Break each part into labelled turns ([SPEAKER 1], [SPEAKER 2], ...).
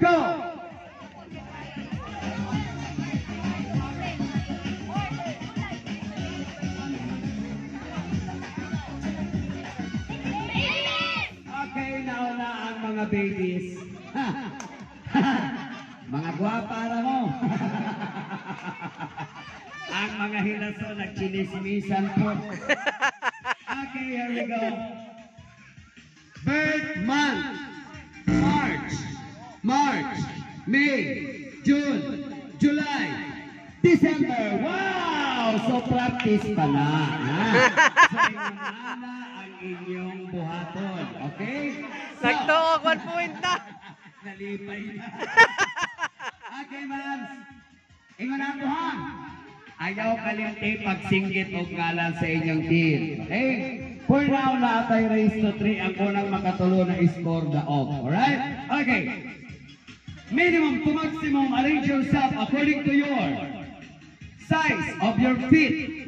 [SPEAKER 1] Go! Okay, nauna ang mga babies. Mga guwapara mo. Ang mga hilaso nagchinismisan po. Okay, here we go. Birth month. March, May, June, July, December. Wow! So practice pa na. So inana ang inyong buhaton. Okay? So,
[SPEAKER 2] Nagtuog 1 point na.
[SPEAKER 1] nalipay na. Okay, ma'am. Ingon ang buha. Ayaw kalimti pagsinggit o ngalan sa inyong team. Okay? For now, naatay race to 3 ang unang makatulo na score the off. Alright? Okay. Minimum to maximum, arrange yourself according to your size of your feet.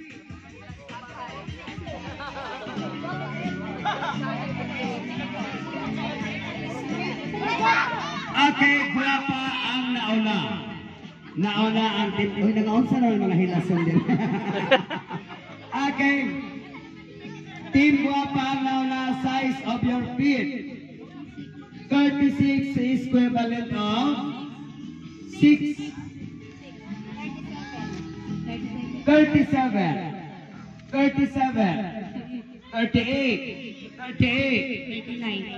[SPEAKER 1] Okay, guwapa ang nauna. Nauna ang team. Uy, nag-aunsa na mga hilason din. Okay. Team guwapa ang nauna, size of your feet. 36 is equivalent of 6. 37. 38.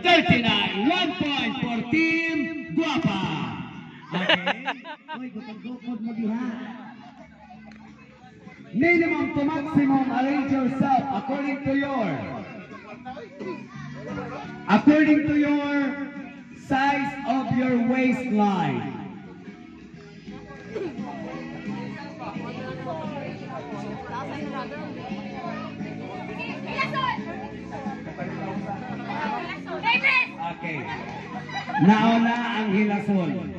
[SPEAKER 1] 39. 1 point for Team Guapa. Okay. Uy, gukod mo diha. Minimum to maximum, arrange yourself according to your size of your waistline. Okay. Nauna ang hilason.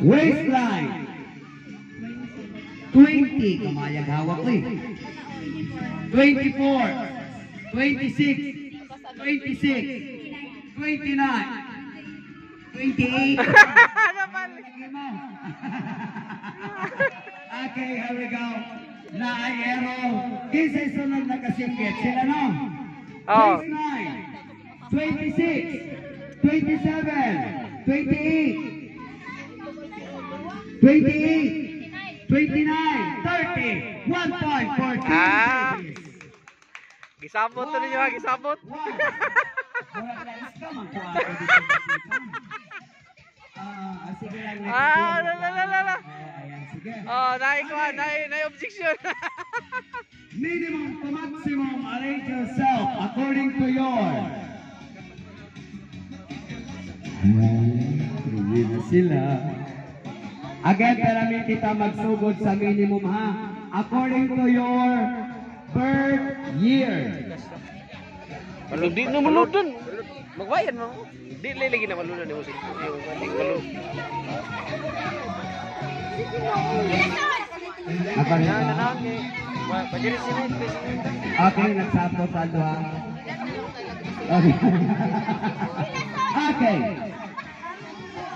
[SPEAKER 1] Waistline. 20. Kamayag hawak ko eh. 24. 26. 26. 29. 28. Okay, here we go. Na-aero. Kisa'y sunod na kasingkit. Sila no?
[SPEAKER 2] Oh.
[SPEAKER 1] 29. 26. 27. 28. 28. 29. 30. 1 point for Team
[SPEAKER 2] Gisabot to ninyo ha, gisabot. La. Oh, naikuha, na-objection.
[SPEAKER 1] Minimum to maximum, arrange yourself according to your. Hindi na sila. Again, paramin kita magsugod sa minimum ha. According to your birth year.
[SPEAKER 2] Di na malud dun. Magbayan mo. Di lagi na malud ni mo si. Malud.
[SPEAKER 1] Apa niya? Okay, nagsapot sa doha. Okay. Okay.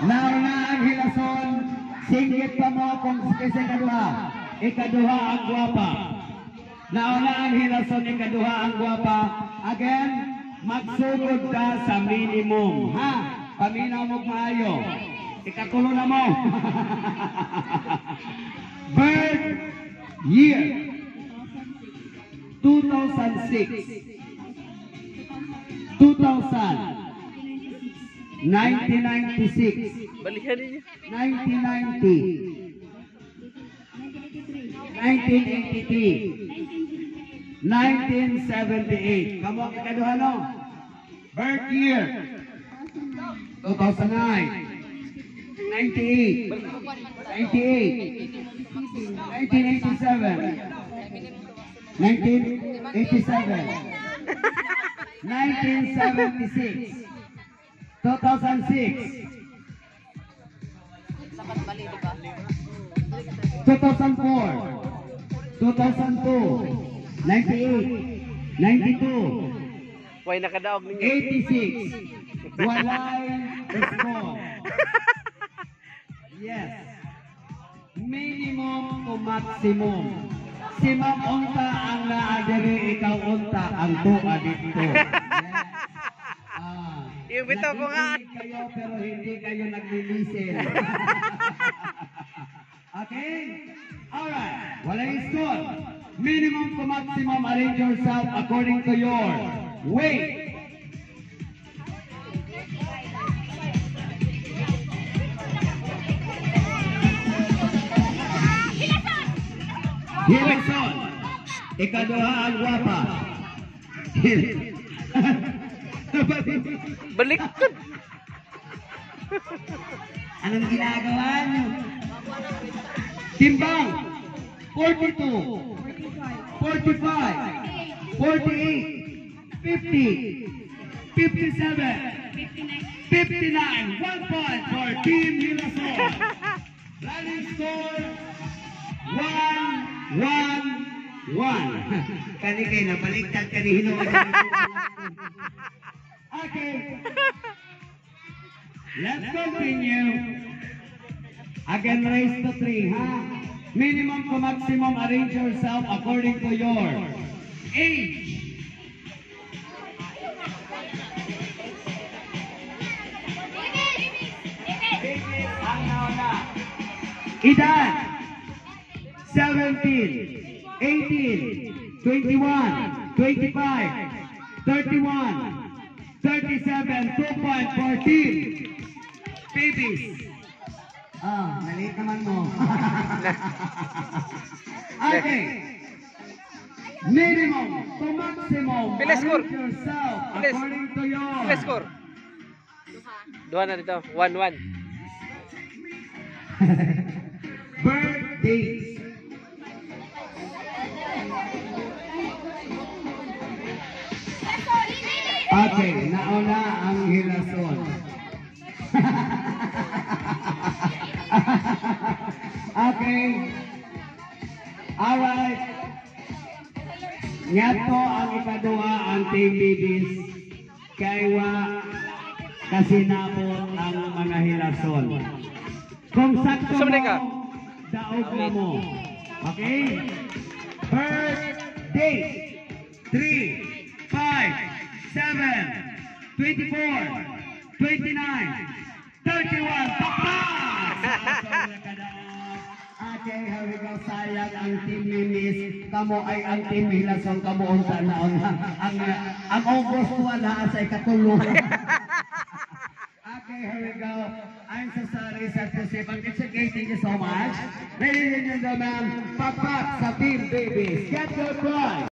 [SPEAKER 1] Now na ang hilason. Singgit pa mo kung kasi ikaduha. Ikaduha ang guwapa. Nauna ang hilason, ikaduha ang guwapa. Again, magsugod ka sa minimum. Ha? Paminaw mo maayo. Ikatulo na mo. Birth year. 2006. 2000. 1996.
[SPEAKER 2] Balikan niyo.
[SPEAKER 1] 1990. 1983. 1978. Kamu ang ikaduha no? Birth year. 2009. 98. 98. 1987. 1987. 1976. 2006. 2004. 2002. 98. 92.
[SPEAKER 2] Why nakadaog ninyo?
[SPEAKER 1] 86. Walay score. Yes. Minimum to maximum. Si Ma'am unta ang naadiri, ikaw unta ang tuwa dito. Yes.
[SPEAKER 2] Yung bitaw ko nga.
[SPEAKER 1] Nakikinig kayo pero hindi kayo naglilisin. Okay? Alright. Walang score. Minimum to maximum, arrange yourself according to your weight. Hilason. Ikaduha ang guwapa.
[SPEAKER 2] Baliktad.
[SPEAKER 1] Anong ginagawa niyo? Timbang. 42. 45. 48. 50. 57. 59. 1 point for Team Hilason. Running score 1-1-1. Kani kayo na baliktad kanino. Okay. Let's continue. Again, raise to 3, ha? Minimum to maximum, arrange yourself according to your age. Edad 17, 18, 21, 25, 31, 37, 2.14. Babies. Ah, maliit naman mo. Okay. Minimum to maximum.
[SPEAKER 2] Pila score?
[SPEAKER 1] Arrange yourself according to your
[SPEAKER 2] Pila score? Duha na dito. 1-1.
[SPEAKER 1] birthdays. Okay, nauna ang Hilason. Okay. Alright. Ngato ang ikaduha ang Team Bibis. Kaya kasinabot ang mga Hilason. Kung sakto mo, daog na mo. Okay? Birthday. 3, 5, 7, 24, 29, 31. Okay, here we go. Sayang ang Team Mimis. Kamo ay ang Team Hilason. Kamo unta na ang August wala sa ikatulong. Okay, here we go. I'm so sorry, Sir Jose, but it's okay. Thank you so much. Ladies and gentlemen, papak sa Team Babies. Get your prize.